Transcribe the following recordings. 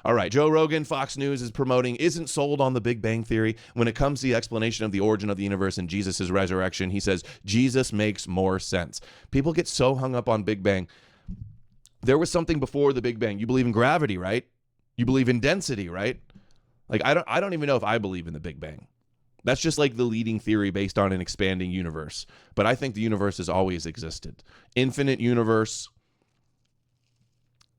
All right, Joe Rogan, Fox News is promoting, isn't sold on the Big Bang Theory. When it comes to the explanation of the origin of the universe and Jesus' resurrection, he says, Jesus makes more sense. People get so hung up on Big Bang. There was something before the Big Bang. You believe in gravity, right? You believe in density, right? Like, I don't even know if I believe in the Big Bang. That's just like the leading theory based on an expanding universe. But I think the universe has always existed. Infinite universe.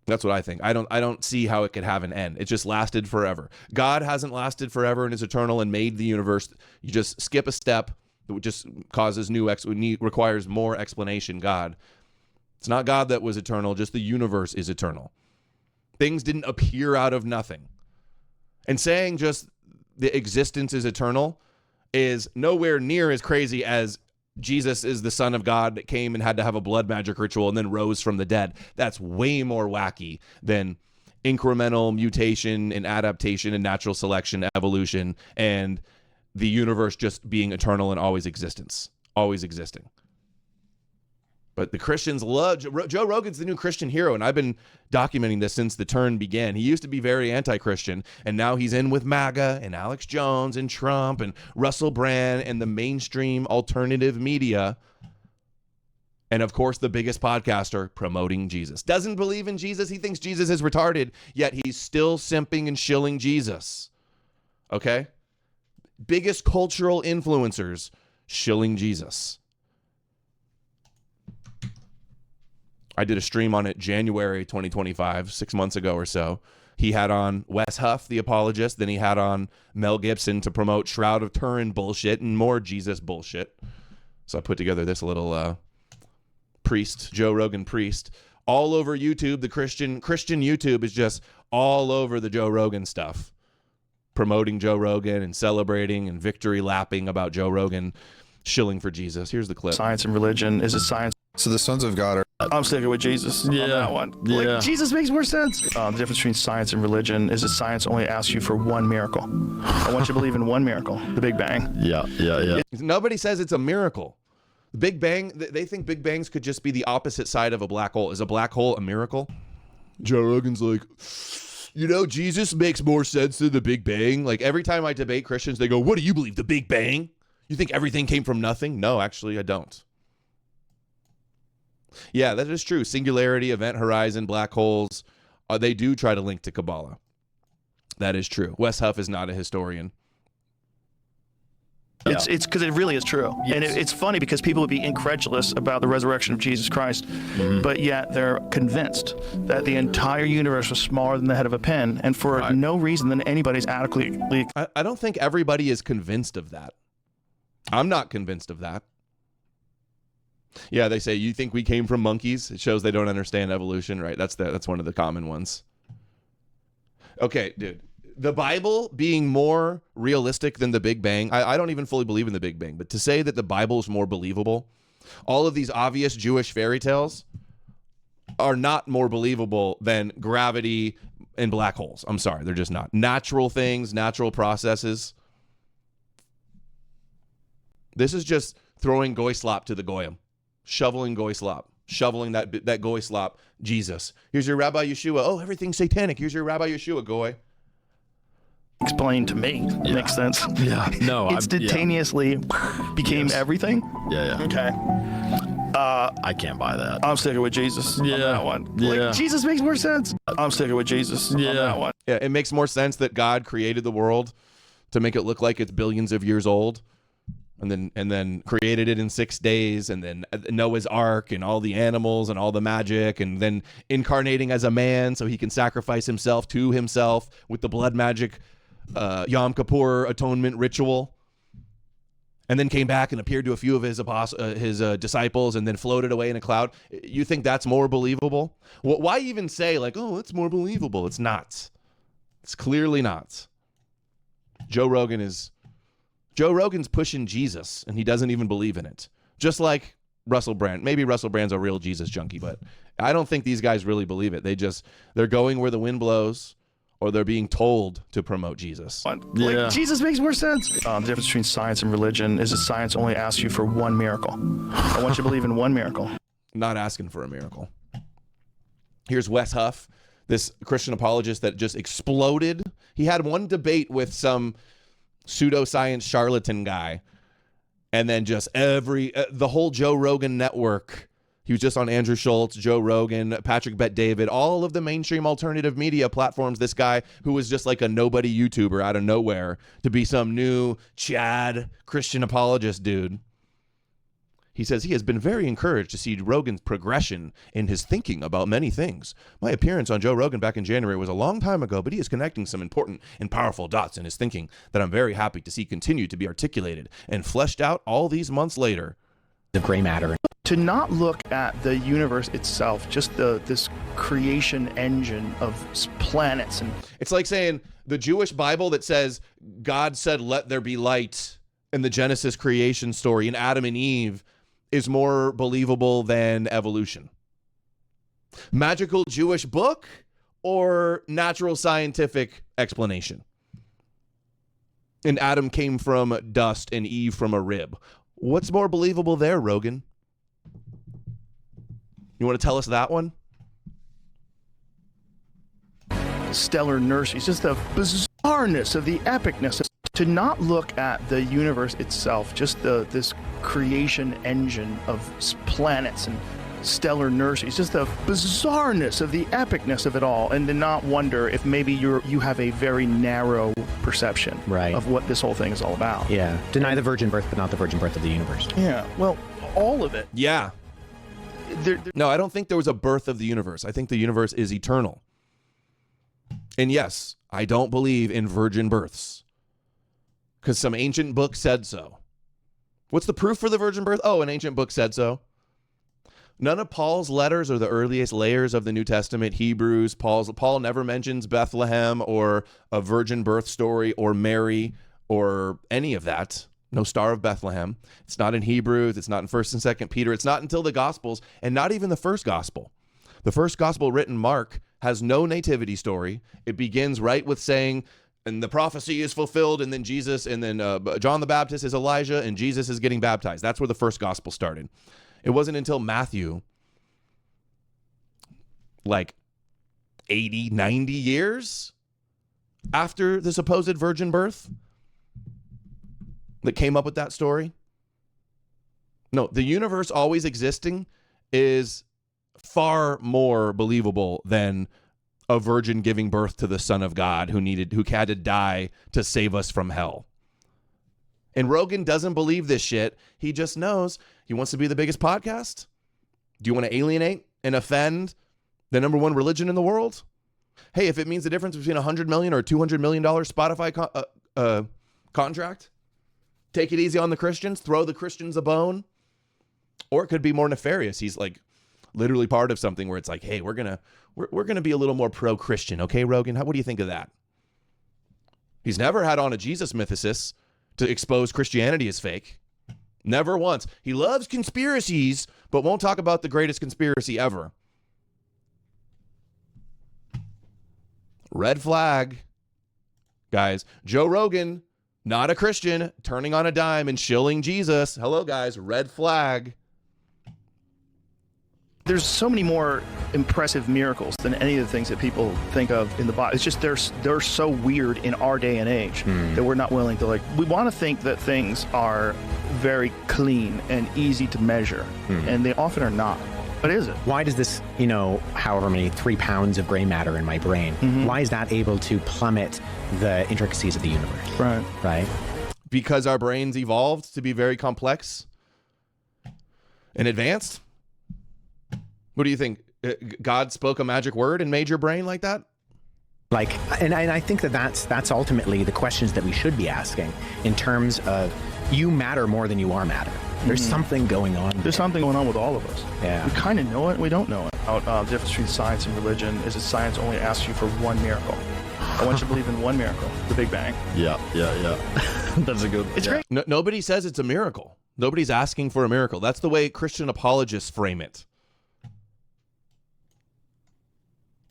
That's what I think. I don't see how it could have an end. It just lasted forever. God hasn't lasted forever and is eternal and made the universe. You just skip a step that just causes requires more explanation. God. It's not God that was eternal, just the universe is eternal. Things didn't appear out of nothing. And saying just the existence is eternal is nowhere near as crazy as Jesus is the Son of God that came and had to have a blood magic ritual and then rose from the dead. That's way more wacky than incremental mutation and adaptation and natural selection, evolution, and the universe just being eternal and always existing. But the Christians love Joe Rogan's the new Christian hero, and I've been documenting this since the turn began. He used to be very anti-Christian, and now he's in with MAGA and Alex Jones and Trump and Russell Brand and the mainstream alternative media. And of course, the biggest podcaster promoting Jesus. Doesn't believe in Jesus. He thinks Jesus is retarded, yet he's still simping and shilling Jesus. Okay? Biggest cultural influencers shilling Jesus. I did a stream on it January 2025, 6 months ago or so. He had on Wes Huff, the apologist. Then he had on Mel Gibson to promote Shroud of Turin bullshit and more Jesus bullshit. So I put together this little Joe Rogan priest. All over YouTube, the Christian YouTube is just all over the Joe Rogan stuff. Promoting Joe Rogan and celebrating and victory lapping about Joe Rogan shilling for Jesus. Here's the clip. Science and religion. Is it science? So the sons of God are... I'm sticking with Jesus on that one. Yeah. Like, Jesus makes more sense. The difference between science and religion is that science only asks you for one miracle. I want you to believe in one miracle, the Big Bang. Yeah. Nobody says it's a miracle. Big Bang, they think Big Bangs could just be the opposite side of a black hole. Is a black hole a miracle? Joe Rogan's like, Jesus makes more sense than the Big Bang. Like every time I debate Christians, they go, what do you believe, the Big Bang? You think everything came from nothing? No, actually, I don't. Yeah, that is true. Singularity, event horizon, black holes, they do try to link to Kabbalah. That is true. Wes Huff is not a historian. It's because it really is true. Yes. And it's funny because people would be incredulous about the resurrection of Jesus Christ, but yet they're convinced that the entire universe was smaller than the head of a pin, and for no reason than anybody's adequately... I don't think everybody is convinced of that. I'm not convinced of that. Yeah, they say, you think we came from monkeys? It shows they don't understand evolution, right? That's one of the common ones. Okay, dude. The Bible being more realistic than the Big Bang, I don't even fully believe in the Big Bang, but to say that the Bible is more believable, all of these obvious Jewish fairy tales are not more believable than gravity and black holes. I'm sorry, they're just not. Natural things, natural processes. This is just throwing goy slop to the goyim. Shoveling goy slop. Shoveling that goy slop. Jesus. Here's your Rabbi Yeshua. Oh, everything's satanic. Here's your Rabbi Yeshua, goy. Explained to me. Makes sense. Yeah. No. Instantaneously became everything. Yeah. Okay. I can't buy that. I'm sticking with Jesus on that one. Yeah. Like, Jesus makes more sense. I'm sticking with Jesus on that one. Yeah, it makes more sense that God created the world to make it look like it's billions of years old. And then created it in 6 days, and then Noah's Ark and all the animals and all the magic, and then incarnating as a man so he can sacrifice himself to himself with the blood magic Yom Kippur atonement ritual, and then came back and appeared to a few of his disciples and then floated away in a cloud. You think that's more believable? Well, why even say like, oh, it's more believable? It's not. It's clearly not. Joe Rogan's pushing Jesus, and he doesn't even believe in it. Just like Russell Brand. Maybe Russell Brand's a real Jesus junkie, but I don't think these guys really believe it. They're going where the wind blows, or they're being told to promote Jesus. Like, Jesus makes more sense. The difference between science and religion is that science only asks you for one miracle. I want you to believe in one miracle. Not asking for a miracle. Here's Wes Huff, this Christian apologist that just exploded. He had one debate with some pseudoscience charlatan guy, and then just the whole Joe Rogan network. He was just on Andrew Schultz, Joe Rogan, Patrick Bet-David, all of the mainstream alternative media platforms. This guy who was just like a nobody YouTuber out of nowhere to be some new Chad Christian apologist dude. He says he has been very encouraged to see Rogan's progression in his thinking about many things. My appearance on Joe Rogan back in January was a long time ago, but he is connecting some important and powerful dots in his thinking that I'm very happy to see continue to be articulated and fleshed out all these months later. The gray matter. To not look at the universe itself, just this creation engine of planets. And it's like saying the Jewish Bible that says God said, let there be light, in the Genesis creation story, in Adam and Eve, is more believable than evolution. Magical Jewish book or natural scientific explanation? And Adam came from dust and Eve from a rib. What's more believable there, Rogan? You want to tell us that one? Stellar nurseries, just the bizarreness of the epicness. To not look at the universe itself, just this creation engine of planets and stellar nurseries, just the bizarreness of the epicness of it all, and to not wonder if maybe you have a very narrow perception of what this whole thing is all about. Yeah. Deny the virgin birth, but not the virgin birth of the universe. Yeah. Well, all of it. Yeah. No, I don't think there was a birth of the universe. I think the universe is eternal. And yes, I don't believe in virgin births because some ancient book said so. What's the proof for the virgin birth? Oh, an ancient book said so. None of Paul's letters are the earliest layers of the New Testament. Hebrews, Paul never mentions Bethlehem or a virgin birth story or Mary or any of that. No Star of Bethlehem. It's not in Hebrews. It's not in 1st and 2nd Peter. It's not until the Gospels, and not even the first Gospel. The first Gospel written, Mark, has no nativity story. It begins right with saying, and the prophecy is fulfilled, and then Jesus, and then John the Baptist is Elijah, and Jesus is getting baptized. That's where the first Gospel started. It wasn't until Matthew, like 80, 90 years after the supposed virgin birth, that came up with that story. No, the universe always existing is far more believable than a virgin giving birth to the Son of God who had to die to save us from hell. And Rogan doesn't believe this shit. He just knows he wants to be the biggest podcast. Do you want to alienate and offend the number one religion in the world? Hey, if it means the difference between $100 million or $200 million Spotify contract, take it easy on the Christians, throw the Christians a bone. Or it could be more nefarious. He's like literally part of something where it's like, hey, we're gonna be a little more pro-Christian, okay, Rogan? What do you think of that? He's never had on a Jesus mythicist to expose Christianity as fake. Never once. He loves conspiracies, but won't talk about the greatest conspiracy ever. Red flag. Guys, Joe Rogan, not a Christian, turning on a dime and shilling Jesus. Hello, guys. Red flag. There's so many more impressive miracles than any of the things that people think of in the Bible. It's just they're so weird in our day and age that we're not willing to we want to think that things are very clean and easy to measure, and they often are not. What is it? Why does this, however many 3 pounds of gray matter in my brain, why is that able to plummet the intricacies of the universe? Right. Because our brains evolved to be very complex and advanced. What do you think? God spoke a magic word and made your brain like that? And I think that's ultimately the questions that we should be asking in terms of you matter more than you are matter. There's something going on. There's something going on with all of us. Yeah. We kind of know it. We don't know it. The difference between science and religion is that science only asks you for one miracle. I want you to believe in one miracle, the Big Bang. Yeah. That's a good. It's great. Nobody says it's a miracle. Nobody's asking for a miracle. That's the way Christian apologists frame it.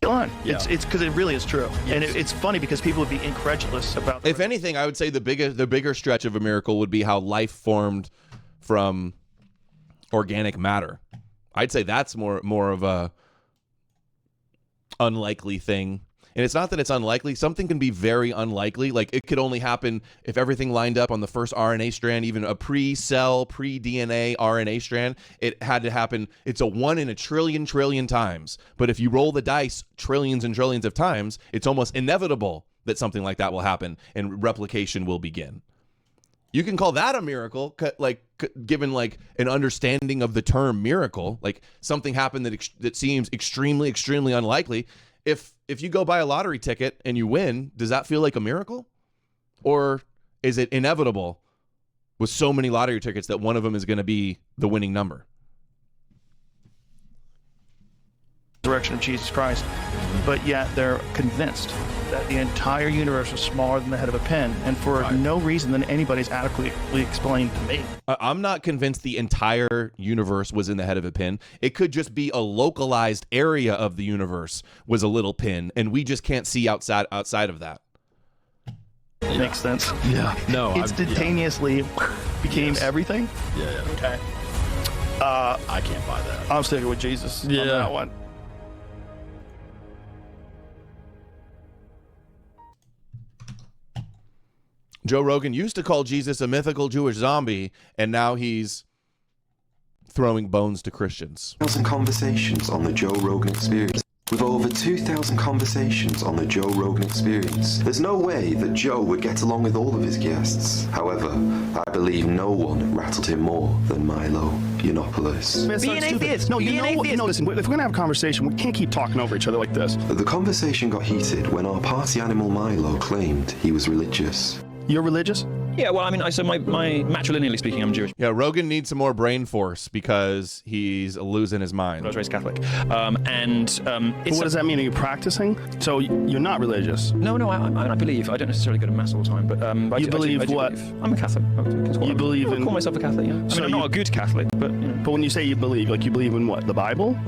On. Yeah. It's because it really is true. Yes. And it's funny because people would be incredulous about If anything, I would say the bigger stretch of a miracle would be how life formed from organic matter. I'd say that's more of unlikely thing. And it's not that it's unlikely. Something can be very unlikely. Like it could only happen if everything lined up on the first RNA strand, even a pre-cell, pre-DNA RNA strand. It had to happen. It's a 1 in a trillion times. But if you roll the dice trillions and trillions of times, it's almost inevitable that something like that will happen and replication will begin. You can call that a miracle, given like an understanding of the term miracle, like something happened that seems extremely unlikely. If you go buy a lottery ticket and you win, does that feel like a miracle? Or is it inevitable with so many lottery tickets that one of them is going to be the winning number? Resurrection of Jesus Christ, but yet they're convinced that the entire universe is smaller than the head of a pin, and for no reason that anybody's adequately explained to me. I'm not convinced the entire universe was in the head of a pin. It could just be a localized area of the universe was a little pin, and we just can't see outside of that. Makes sense. Yeah. No. Instantaneously became everything. Yeah. Okay. I can't buy that. I'm sticking with Jesus on that one. Joe Rogan used to call Jesus a mythical Jewish zombie, and now he's throwing bones to Christians. 2,000 conversations on the Joe Rogan Experience. With over 2,000 conversations on the Joe Rogan Experience, there's no way that Joe would get along with all of his guests. However, I believe no one rattled him more than Milo Yiannopoulos. Be an atheist. No, you know, listen, if we're going to have a conversation, we can't keep talking over each other like this. The conversation got heated when our party animal Milo claimed he was religious. You're religious? Yeah, well, I mean, so my matrilineally speaking, I'm Jewish. Yeah, Rogan needs some more brain force because he's losing his mind. I was raised Catholic. What does that mean? Are you practicing? So you're not religious? No, I believe. I don't necessarily go to mass all the time, but I you do, believe I do what? Believe. I'm a Catholic. You believe in? I call myself a Catholic, yeah. I mean, I'm not a good Catholic, but, you know. But when you say you believe, like you believe in what? The Bible?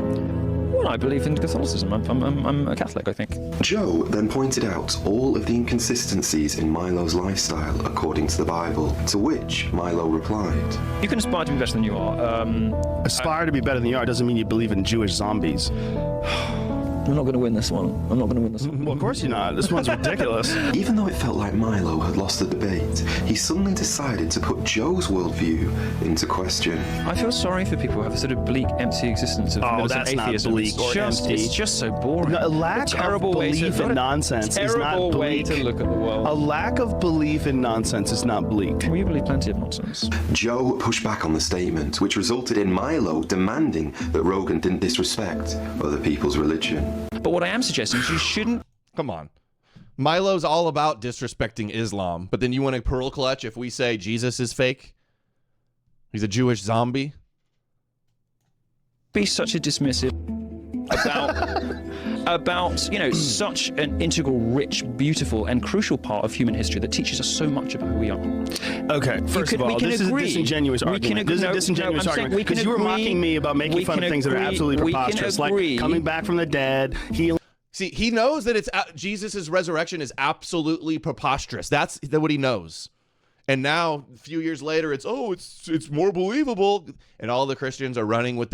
Well, I believe in Catholicism. I'm a Catholic, I think. Joe then pointed out all of the inconsistencies in Milo's lifestyle according to the Bible, to which Milo replied. You can aspire to be better than you are. Aspire to be better than you are doesn't mean you believe in Jewish zombies. I'm not going to win this one. I'm not going to win this one. Well, of course you're not. This one's ridiculous. Even though it felt like Milo had lost the debate, he suddenly decided to put Joe's worldview into question. I feel sorry for people who have a sort of bleak, empty existence of militant atheism. Not bleak or empty. It's just so boring. No, a lack of belief in nonsense is not bleak. Terrible way to look at the world. A lack of belief in nonsense is not bleak. Well, you believe plenty of nonsense. Joe pushed back on the statement, which resulted in Milo demanding that Rogan didn't disrespect other people's religion. But what I am suggesting is you shouldn't... Come on. Milo's all about disrespecting Islam, but then you want to pearl clutch if we say Jesus is fake? He's a Jewish zombie? Be such a dismissive about you know, such an integral, rich, beautiful, and crucial part of human history that teaches us so much about who we are. Okay, first of all, this is a disingenuous argument. This is a disingenuous argument because you were mocking me about making fun of things that are absolutely preposterous, like coming back from the dead, healing. See, he knows that it's Jesus' resurrection is absolutely preposterous. That's what he knows. And now, a few years later, it's more believable, and all the Christians are running with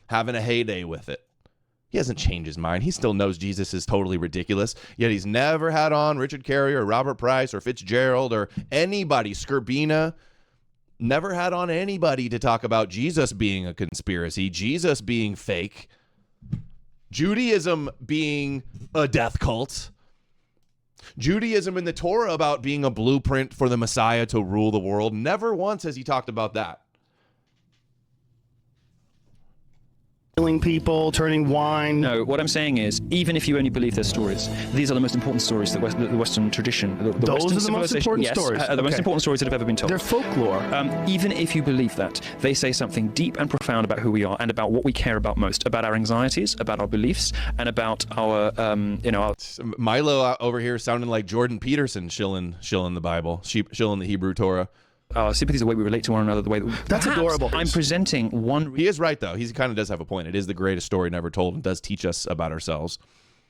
having a heyday with it. He hasn't changed his mind. He still knows Jesus is totally ridiculous, yet he's never had on Richard Carey or Robert Price or Fitzgerald or anybody, Skirbina, never had on anybody to talk about Jesus being a conspiracy, Jesus being fake, Judaism being a death cult, Judaism and the Torah about being a blueprint for the Messiah to rule the world. Never once has he talked about that. Killing people, turning wine. No, what I'm saying is, even if you only believe their stories, these are the most important stories that the Western tradition, the Those Western are the most important stories. The most important stories that have ever been told. They're folklore. Even if you believe that, they say something deep and profound about who we are and about what we care about most, about our anxieties, about our beliefs, and about our, our... Milo over here sounding like Jordan Peterson shilling the Bible, shilling the Hebrew Torah. Sympathy is the way we relate to one another, the way that that's adorable. I'm presenting one. He is right, though. He kind of does have a point. It is the greatest story never told and does teach us about ourselves.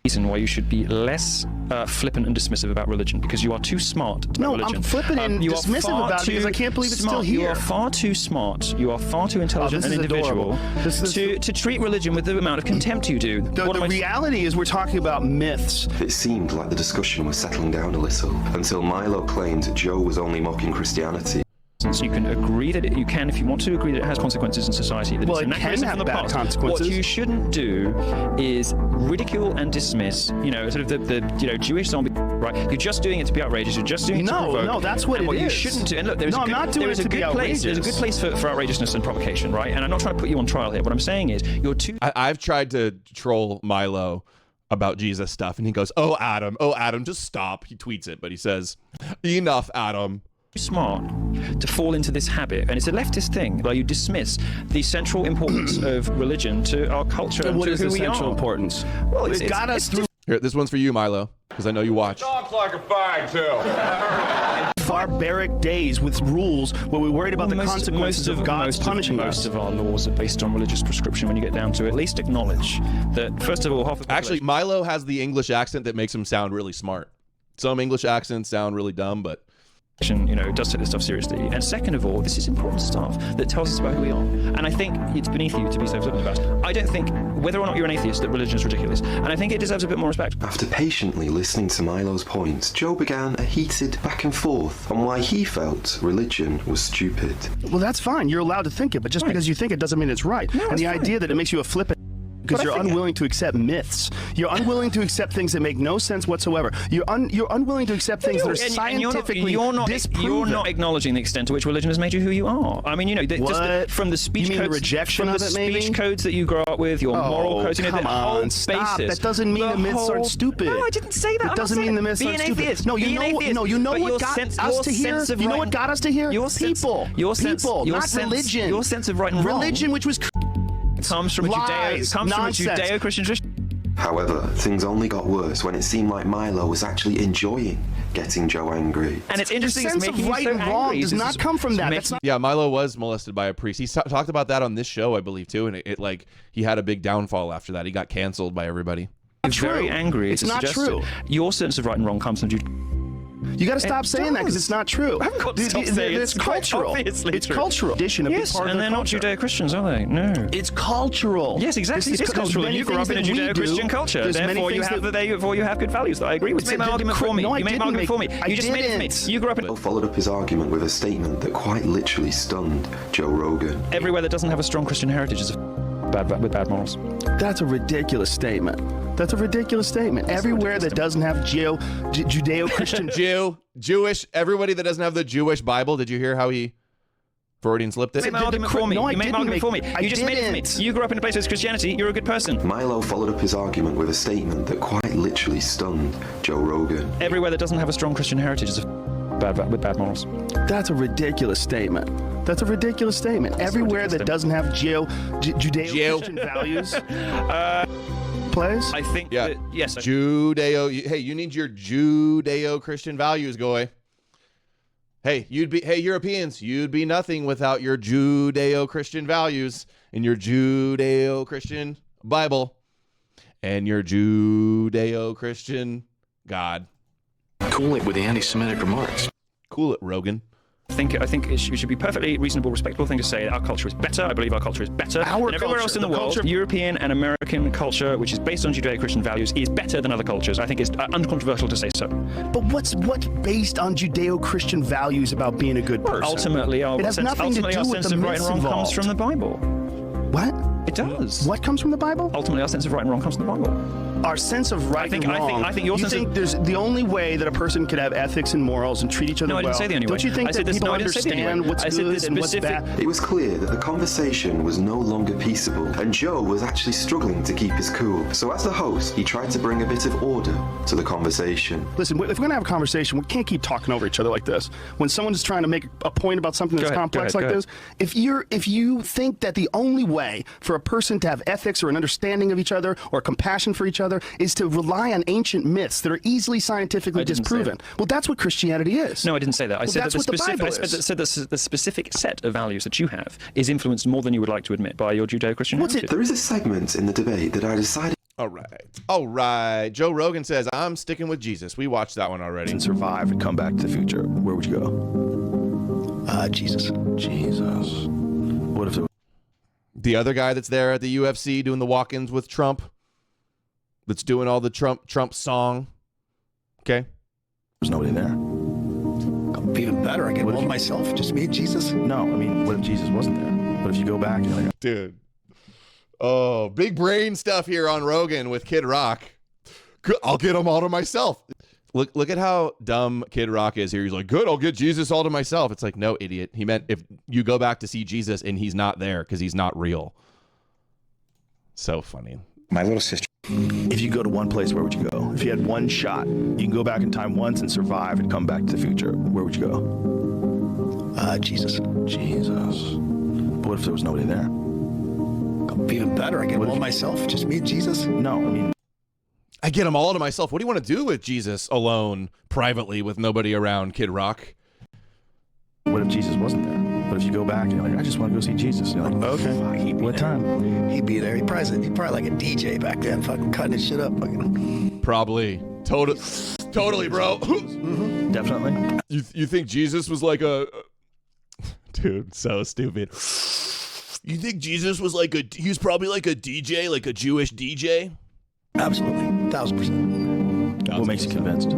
reason why you should be less flippant and dismissive about religion, because you are too smart about No, religion. I'm flippant and you are dismissive far about it because I can't believe it's still here. You are far too smart. You are far too intelligent this an is individual adorable. to treat religion with the amount of contempt you do. The reality is we're talking about myths. It seemed like the discussion was settling down a little until Milo claimed Joe was only mocking Christianity. You can agree that you can, if you want to agree that it has consequences in society. That Well, it's it can anachronism have from the bad past. consequences. What you shouldn't do is ridicule and dismiss, sort of the Jewish zombie, right? You're just doing it to be outrageous. You're just doing it to provoke. No, that's what and it what you is. shouldn't do. And look, I'm not doing it to be outrageous. There's a good place for outrageousness and provocation, right? And I'm not trying to put you on trial here. What I'm saying is you're too. I've tried to troll Milo about Jesus stuff, and he goes, oh, Adam, just stop. He tweets it, but he says, enough, Adam. Smart to fall into this habit, and it's a leftist thing where you dismiss the central importance of religion to our culture and What to is who the we central are. importance? Well, It got us through Here, this one's for you, Milo, because I know you watch. Talks like a fag, too. barbaric days with rules where we worried about the consequences of God's punishing us. Most of our laws are based on religious prescription. When you get down to it, at least acknowledge that, first of all, half of the Actually, Milo has the English accent that makes him sound really smart. Some English accents sound really dumb, but does take this stuff seriously. And second of all, this is important stuff that tells us about who we are. And I think it's beneath you to be so flippant about it. I don't think, whether or not you're an atheist, that religion is ridiculous. And I think it deserves a bit more respect. After patiently listening to Milo's points, Joe began a heated back and forth on why he felt religion was stupid. Well, that's fine. You're allowed to think it, but just because you think it doesn't mean it's right. No, and it's the fine. idea that it makes you a flippant because you're unwilling to accept myths. You're unwilling to accept things that make no sense whatsoever. You're unwilling to accept things that are scientifically you're disproven. not acknowledging the extent to which religion has made you who you are. I mean, from the speech You mean codes, the rejection from of the it, maybe? speech codes that you grow up with, your moral codes, come the on, whole stop. basis. That doesn't mean the myths aren't stupid. No, I didn't say that. It doesn't mean the myths aren't stupid. No, you know what got us to here? You know what got us to here? People, not religion. Your sense of right and wrong. Religion, which was comes from lies, nonsense. Judeo-Christian tradition. However, things only got worse when it seemed like Milo was actually enjoying getting Joe angry. And it's interesting. The sense of right and wrong does not come from that. That's not. Yeah, Milo was molested by a priest. He talked about that on this show, I believe, too. And it like he had a big downfall after that. He got canceled by everybody. Very angry. It's not true. Your sense of right and wrong comes from You got to stop saying that because it's not true. I haven't got to stop saying it. It's cultural. It's cultural. Yes, and they're not Judeo-Christians, are they? No. It's cultural. Yes, exactly. It is cultural. And you grew up in a Judeo-Christian culture. Therefore, you have good values. I agree with you. You made my argument for me. No, I You made my didn't argument for me. I You just made it for me. didn't. You grew up in Milo followed up his argument with a statement that quite literally stunned Joe Rogan. everywhere that doesn't have a strong Christian heritage is with bad morals. That's a ridiculous statement. That's a ridiculous statement. Everywhere that doesn't have Judeo-Christian Jewish, everybody that doesn't have the Jewish Bible. Did you hear how he Freudian slipped it? You made my argument for me. No, I You made my didn't argument for me. I You just made it for didn't. me. You grew up in a place with Christianity. You're a good person. Milo followed up his argument with a statement that quite literally stunned Joe Rogan. Everywhere that doesn't have a strong Christian heritage is with bad morals. That's a ridiculous statement. That's a ridiculous statement. Everywhere that doesn't have Judeo-Christian values plays. I think Yeah. that, yes. Judeo. Hey, you need your Judeo-Christian values, Goy. Hey, Europeans, you'd be nothing without your Judeo-Christian values and your Judeo-Christian Bible and your Judeo-Christian God. Cool it with the anti-Semitic remarks. Cool it, Rogan. I think it should be perfectly reasonable, respectable thing to say that our culture is better. I believe our culture is better. Our than everywhere culture, else in the the world. culture- European and American culture, which is based on Judeo-Christian values, is better than other cultures. I think it's uncontroversial to say so. But what's based on Judeo-Christian values about being a good person? Ultimately, our It has sense, nothing to ultimately, do our with sense the of right and myths wrong comes involved. from the Bible. What? It does. What comes from the Bible? Ultimately, our sense of right and wrong comes from the Bible. Our sense of right I and wrong. think your you sense think of- there's the only way that a person could have ethics and morals and treat each other No, I well. didn't say the only way. Don't you think I that said this- people no, I didn't say the only understand way. what's I said good the and what's specific- bad? It was clear that the conversation was no longer peaceable, and Joe was actually struggling to keep his cool. So as the host, he tried to bring a bit of order to the conversation. Listen, if we're going to have a conversation, we can't keep talking over each other like this. When someone is trying to make a point about something that's Go ahead, complex go like ahead. this, if you think that the only way for a person to have ethics or an understanding of each other or compassion for each other is to rely on ancient myths that are easily scientifically I didn't say disproven, well, that's what Christianity is. No, I didn't say that. I Well, said that's that what the Bible is. the specific set of values that you have is influenced more than you would like to admit by your Judeo-Christian What's it? heritage. There is a segment in the debate that I decided All right. Joe Rogan says, I'm sticking with Jesus. We watched that one already. And survive and come back to the future, where would you go? Jesus. What if The other guy that's there at the UFC doing the walk-ins with Trump, that's doing all the Trump song. Okay. there's nobody there? Even better, I get one myself, just me and Jesus. No, I mean, what if Jesus wasn't there? What if you go back and you're like, Dude. Oh, big brain stuff here on Rogan with Kid Rock. I'll get them all to myself. Look at how dumb Kid Rock is here. He's like, good, I'll get Jesus all to myself. It's like, no, idiot. He meant if you go back to see Jesus and he's not there because he's not real. So funny. My little sister. if you go to one place, where would you go? If you had one shot, you can go back in time once and survive and come back to the future, where would you go? Jesus. But what if there was nobody there? Even better, I get one myself, just me and Jesus. No, I mean, I get them all to myself. What do you want to do with Jesus alone, privately, with nobody around, Kid Rock? what if Jesus wasn't there? What if you go back and you're like, I just want to go see Jesus? And you're like, okay, what time? He'd be there. He'd probably like a DJ back then, fucking cutting his shit up. Fucking. Probably. Totally, bro. Definitely. You think Jesus was like a... Dude, so stupid. You think Jesus was he was probably like a DJ, like a Jewish DJ? Absolutely. 1000%. What makes you convinced?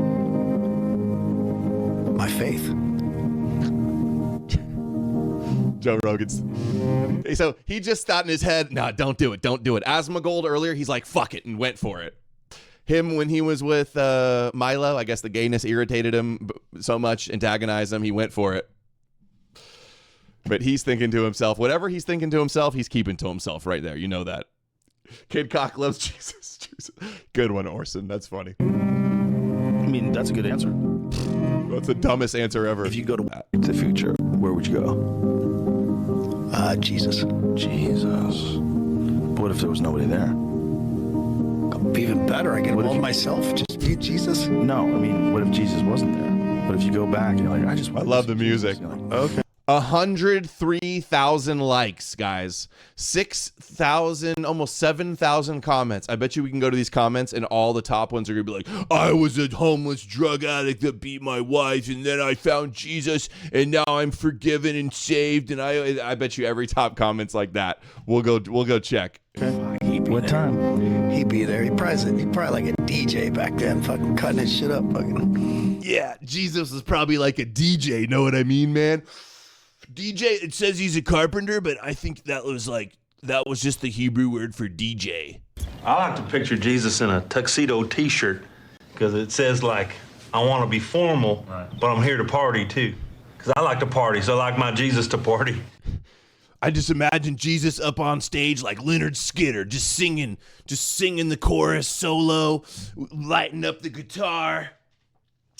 My faith. Joe Rogan's. So he just thought in his head, nah, don't do it. Asmongold earlier, he's like, fuck it, and went for it. Him, when he was with Milo, I guess the gayness irritated him so much, antagonized him, he went for it. But he's thinking to himself, whatever he's thinking to himself, he's keeping to himself right there. You know that. Kid Cock loves Jesus. Good one, Orson. That's funny. I mean, that's a good answer. That's the dumbest answer ever. If you go to the future, where would you go? Jesus. But what if there was nobody there? Even better, I get one myself, just me and Jesus. No, I mean, what if Jesus wasn't there? What if you go back and you're like, I just want I love the music. You're like, okay. 103,000 likes, guys. 6,000, almost 7,000 comments. I bet you we can go to these comments and all the top ones are going to be like, I was a homeless drug addict that beat my wife and then I found Jesus and now I'm forgiven and saved. And I bet you every top comment's like that. We'll go check. What time? He'd be there. He'd probably like a DJ back then, fucking cutting his shit up. Fucking. Yeah, Jesus is probably like a DJ. Know what I mean, man? DJ, it says he's a carpenter, but I think that was just the Hebrew word for DJ. I like to picture Jesus in a tuxedo t-shirt because it says like, I want to be formal, but I'm here to party too. Because I like to party, so I like my Jesus to party. I just imagine Jesus up on stage like Leonard Skinner, just singing the chorus solo, lighting up the guitar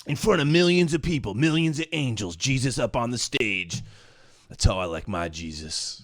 in front of millions of people, millions of angels, Jesus up on the stage. That's how I like my Jesus.